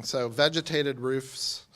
building. So vegetated roofs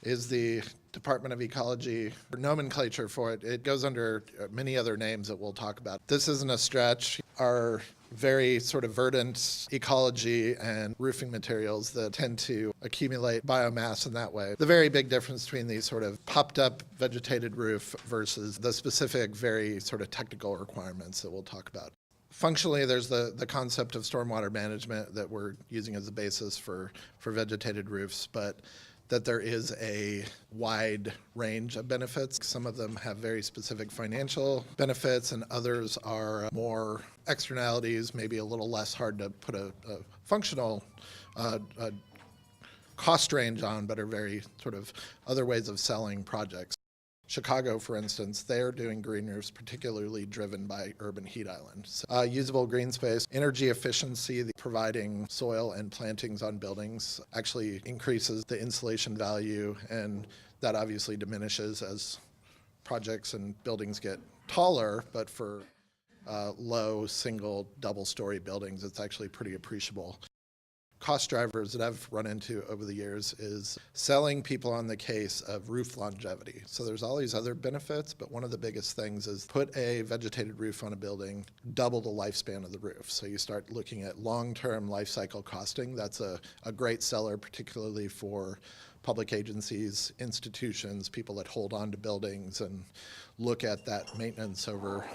is the Department of Ecology nomenclature for it. It goes under many other names that we'll talk about. This isn't a stretch. Our very sort of verdant ecology and roofing materials that tend to accumulate biomass in that way. The very big difference between these sort of popped up vegetated roof versus the specific very sort of technical requirements that we'll talk about. Functionally, there's the concept of stormwater management that we're using as a basis for vegetated roofs, but that there is a wide range of benefits. Some of them have very specific financial benefits, and others are more externalities, maybe a little less hard to put a functional cost range on, but are very sort of other ways of selling projects. Chicago, for instance, they're doing green roofs particularly driven by urban heat islands. Usable green space, energy efficiency, providing soil and plantings on buildings actually increases the insulation value, and that obviously diminishes as projects and buildings get taller, but for low, single, double-story buildings, it's actually pretty appreciable. Cost drivers that I've run into over the years is selling people on the case of roof longevity. So there's all these other benefits, but one of the biggest things is put a vegetated roof on a building, double the lifespan of the roof. So you start looking at long-term life cycle costing. That's a great seller, particularly for public agencies, institutions, people that hold on to buildings and look at that maintenance over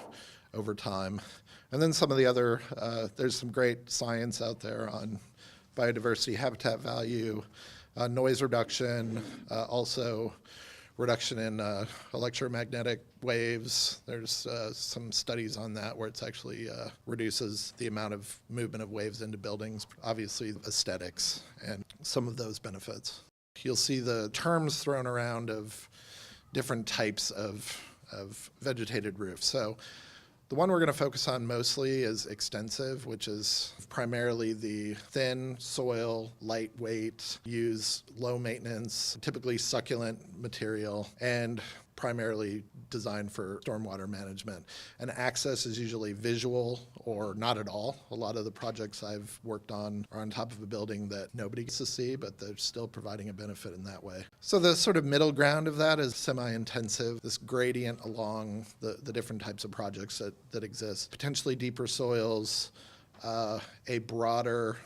time. And then some of the other, there's some great science out there on biodiversity, habitat value, noise reduction, also reduction in electromagnetic waves. There's some studies on that where it's actually reduces the amount of movement of waves into buildings, obviously aesthetics and some of those benefits. You'll see the terms thrown around of different types of vegetated roofs. So the one we're going to focus on mostly is extensive, which is primarily the thin soil, lightweight, use low maintenance, typically succulent material, and primarily designed for stormwater management. And access is usually visual or not at all. A lot of the projects I've worked on are on top of a building that nobody gets to see, but they're still providing a benefit in that way. So the sort of middle ground of that is semi-intensive, this gradient along the different types of projects that exist. Potentially deeper soils, a broader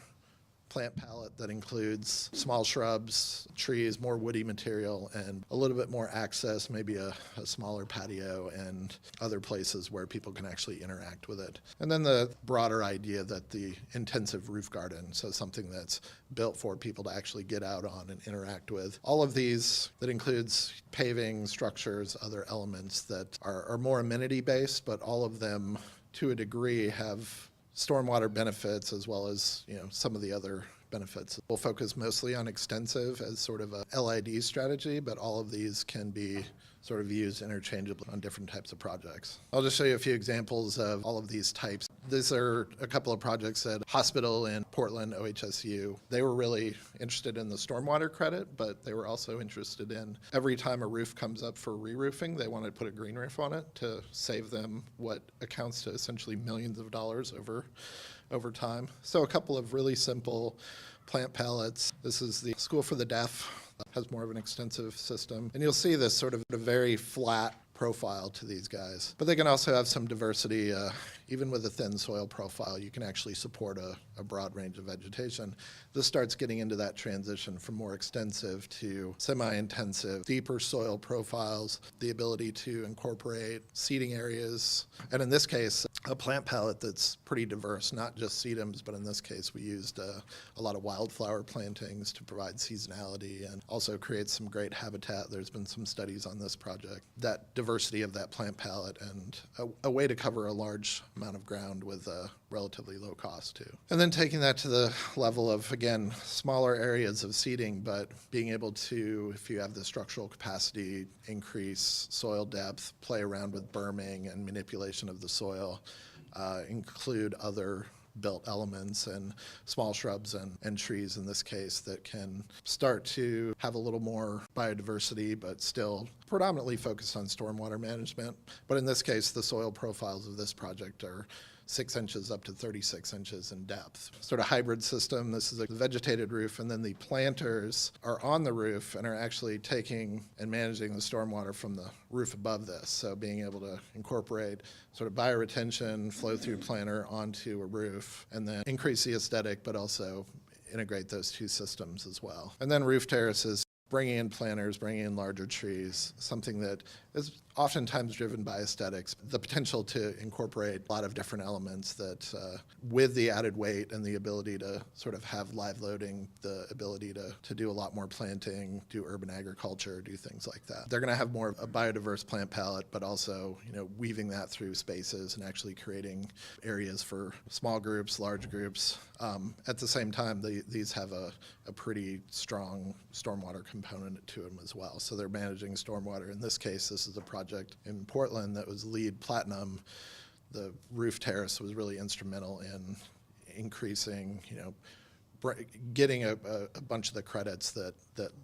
plant palette that includes small shrubs, trees, more woody material, and a little bit more access, maybe a smaller patio and other places where people can actually interact with it. And then the broader idea that the intensive roof garden, so something that's built for people to actually get out on and interact with. All of these, that includes paving, structures, other elements that are more amenity-based, but all of them, to a degree, have stormwater benefits as well as some of the other benefits. We'll focus mostly on extensive as sort of a LID strategy, but all of these can be sort of used interchangeably on different types of projects. I'll just show you a few examples of all of these types. These are a couple of projects at hospital in Portland, OHSU. They were really interested in the stormwater credit, but they were also interested in every time a roof comes up for re-roofing, they wanted to put a green roof on it to save them what accounts to essentially millions of dollars over time. So a couple of really simple plant palettes. This is the School for the Deaf. Has more of an extensive system. And you'll see this sort of a very flat profile to these guys. But they can also have some diversity. Even with a thin soil profile, you can actually support a broad range of vegetation. This starts getting into that transition from more extensive to semi-intensive, deeper soil profiles, the ability to incorporate seeding areas, and in this case, a plant palette that's pretty diverse, not just sedums, but in this case, we used a lot of wildflower plantings to provide seasonality and also create some great habitat. There's been some studies on this project. That diversity of that plant palette and a way to cover a large amount of ground with a relatively low cost too. And then taking that to the level of, again, smaller areas of seeding, but being able to, if you have the structural capacity, increase soil depth, play around with berming and manipulation of the soil, include other built elements and small shrubs and trees in this case that can start to have a little more biodiversity, but still predominantly focused on stormwater management. But in this case, the soil profiles of this project are 6 inches up to 36 inches in depth. Sort of hybrid system. This is a vegetated roof, and then the planters are on the roof and are actually taking and managing the stormwater from the roof above this. So being able to incorporate sort of bioretention, flow through planter onto a roof, and then increase the aesthetic, but also integrate those two systems as well. And then roof terraces, bringing in planters, bringing in larger trees, something that is oftentimes driven by aesthetics. The potential to incorporate a lot of different elements that, with the added weight and the ability to sort of have live loading, the ability to do a lot more planting, do urban agriculture, do things like that. They're going to have more of a biodiverse plant palette, but also, weaving that through spaces and actually creating areas for small groups, large groups. At the same time, these have a pretty strong stormwater component to them as well. So they're managing stormwater. In this case, this is a project in Portland that was LEED Platinum. The roof terrace was really instrumental in increasing, getting a bunch of the credits that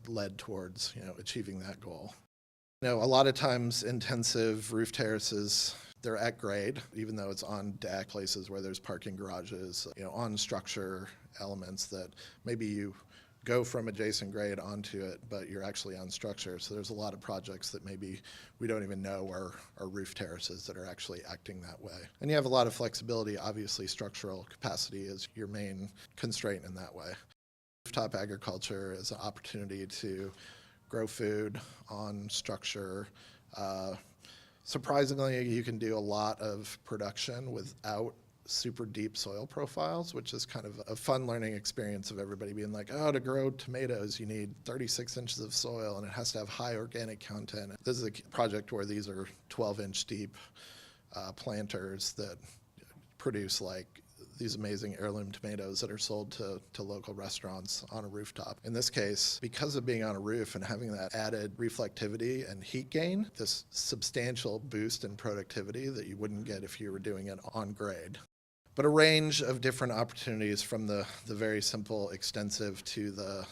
led towards, achieving that goal. A lot of times intensive roof terraces, they're at grade, even though it's on deck, places where there's parking garages, on structure elements that maybe you go from adjacent grade onto it, but you're actually on structure. So there's a lot of projects that maybe we don't even know are roof terraces that are actually acting that way. And you have a lot of flexibility. Obviously, structural capacity is your main constraint in that way. Rooftop agriculture is an opportunity to grow food on structure. Surprisingly, you can do a lot of production without super deep soil profiles, which is kind of a fun learning experience of everybody being like, to grow tomatoes, you need 36 inches of soil and it has to have high organic content. This is a project where these are 12-inch deep planters that produce like these amazing heirloom tomatoes that are sold to local restaurants on a rooftop. In this case, because of being on a roof and having that added reflectivity and heat gain, this substantial boost in productivity that you wouldn't get if you were doing it on grade. But a range of different opportunities, from the very simple extensive to the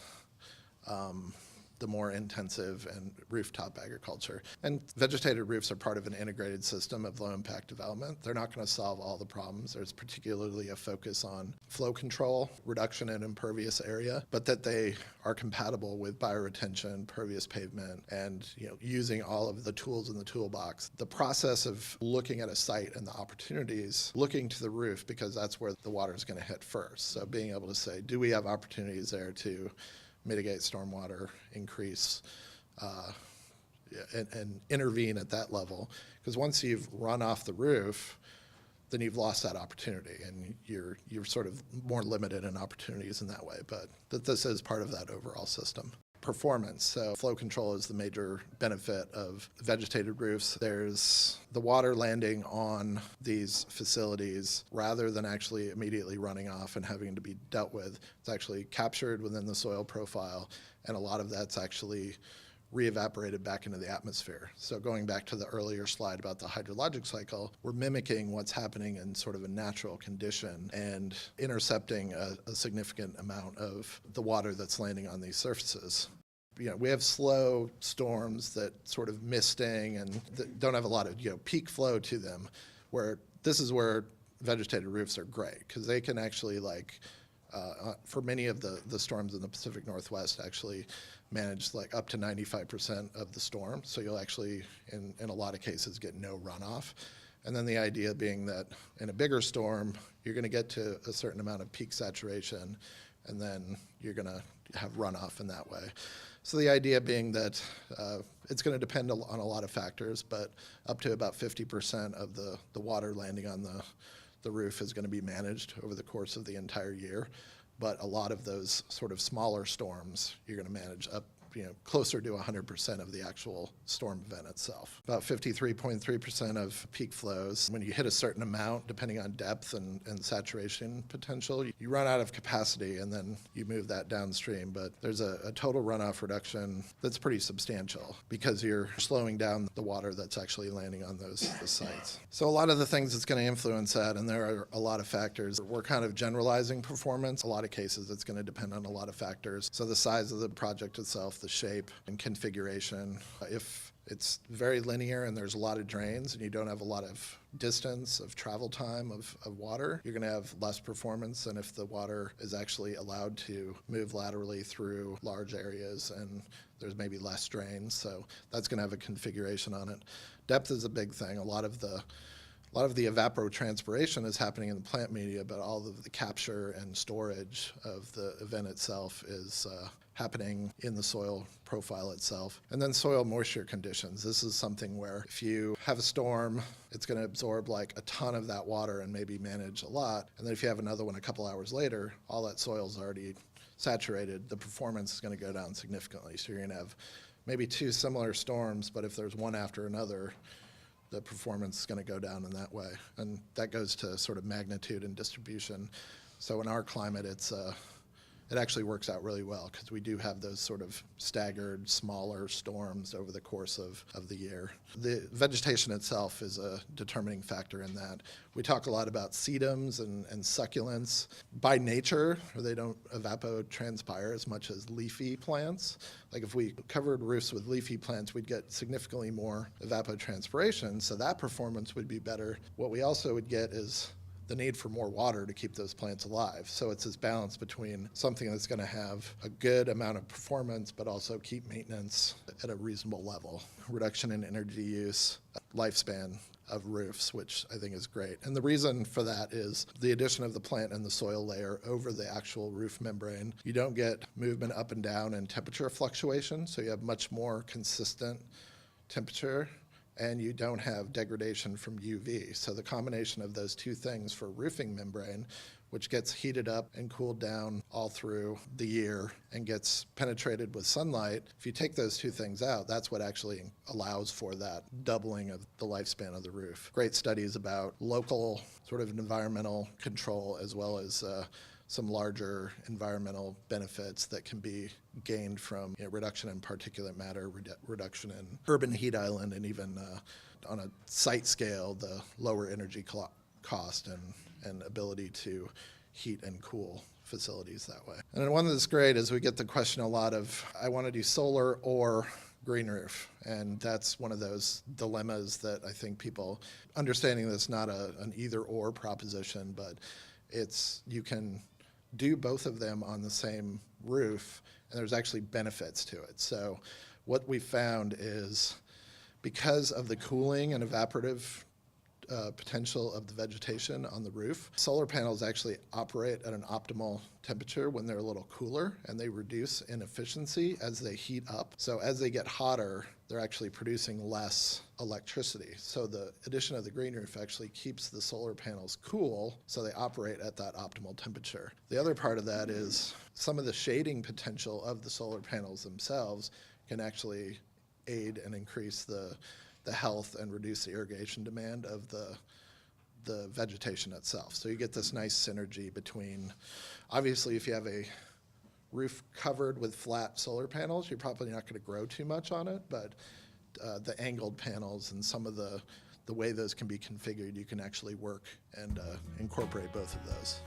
more intensive and rooftop agriculture. And vegetated roofs are part of an integrated system of low impact development. They're not going to solve all the problems. There's particularly a focus on flow control, reduction in impervious area, but that they are compatible with bioretention, pervious pavement, and using all of the tools in the toolbox. The process of looking at a site and the opportunities, looking to the roof, because that's where the water is going to hit first. So being able to say, do we have opportunities there to mitigate stormwater, increase, and intervene at that level? Because once you've run off the roof, then you've lost that opportunity, and you're sort of more limited in opportunities in that way. But this is part of that overall system. Performance. So flow control is the major benefit of vegetated roofs. There's the water landing on these facilities rather than actually immediately running off and having to be dealt with. It's actually captured within the soil profile, and a lot of that's actually re-evaporated back into the atmosphere. So going back to the earlier slide about the hydrologic cycle, we're mimicking what's happening in sort of a natural condition and intercepting a significant amount of the water that's landing on these surfaces. We have slow storms that sort of misting and that don't have a lot of peak flow to them, where this is where vegetated roofs are great, because they can actually for many of the storms in the Pacific Northwest actually manage up to 95% of the storm. So you'll actually, in a lot of cases, get no runoff. And then the idea being that in a bigger storm, you're going to get to a certain amount of peak saturation, and then you're going to have runoff in that way. So the idea being that it's going to depend on a lot of factors, but up to about 50% of the water landing on the roof is going to be managed over the course of the entire year. But a lot of those sort of smaller storms, you're going to manage up closer to 100% of the actual storm event itself. About 53.3% of peak flows. When you hit a certain amount, depending on depth and saturation potential, you run out of capacity and then you move that downstream. But there's a total runoff reduction that's pretty substantial because you're slowing down the water that's actually landing on the sites. So a lot of the things that's going to influence that, and there are a lot of factors. We're kind of generalizing performance. A lot of cases it's going to depend on a lot of factors. So the size of the project itself, the shape and configuration. If it's very linear and there's a lot of drains and you don't have a lot of distance of travel time of water, you're going to have less performance than if the water is actually allowed to move laterally through large areas and there's maybe less drains. So that's going to have a configuration on it. Depth is a big thing. A lot of the evapotranspiration is happening in the plant media, but all of the capture and storage of the event itself is happening in the soil profile itself. And then soil moisture conditions. This is something where if you have a storm, it's going to absorb like a ton of that water and maybe manage a lot. And then if you have another one a couple hours later, all that soil's already saturated. The performance is going to go down significantly. So you're going to have maybe two similar storms, but if there's one after another, the performance is going to go down in that way. And that goes to sort of magnitude and distribution. So in our climate, it actually works out really well because we do have those sort of staggered, smaller storms over the course of the year. The vegetation itself is a determining factor in that. We talk a lot about sedums and succulents. By nature, they don't evapotranspire as much as leafy plants. Like if we covered roofs with leafy plants, we'd get significantly more evapotranspiration, so that performance would be better. What we also would get is the need for more water to keep those plants alive. So it's this balance between something that's going to have a good amount of performance, but also keep maintenance at a reasonable level. Reduction in energy use, lifespan of roofs, which I think is great. And the reason for that is the addition of the plant and the soil layer over the actual roof membrane. You don't get movement up and down and temperature fluctuation, so you have much more consistent temperature, and you don't have degradation from UV. So the combination of those two things for roofing membrane, which gets heated up and cooled down all through the year and gets penetrated with sunlight, if you take those two things out, that's what actually allows for that doubling of the lifespan of the roof. Great studies about local sort of environmental control as well as some larger environmental benefits that can be gained from reduction in particulate matter, reduction in urban heat island, and even on a site scale, the lower energy cost and ability to heat and cool facilities that way. And one that's great is we get the question a lot of, I want to do solar or green roof. And that's one of those dilemmas that I think people, understanding that's not an either or proposition, but you can do both of them on the same roof, and there's actually benefits to it. So what we found is because of the cooling and evaporative potential of the vegetation on the roof, solar panels actually operate at an optimal temperature when they're a little cooler, and they reduce in efficiency as they heat up. So as they get hotter, they're actually producing less electricity. So the addition of the green roof actually keeps the solar panels cool, so they operate at that optimal temperature. The other part of that is some of the shading potential of the solar panels themselves can actually aid and increase the health and reduce the irrigation demand of the vegetation itself. So you get this nice synergy between, obviously if you have a roof covered with flat solar panels, you're probably not going to grow too much on it, but the angled panels and some of the way those can be configured, you can actually work and incorporate both of those.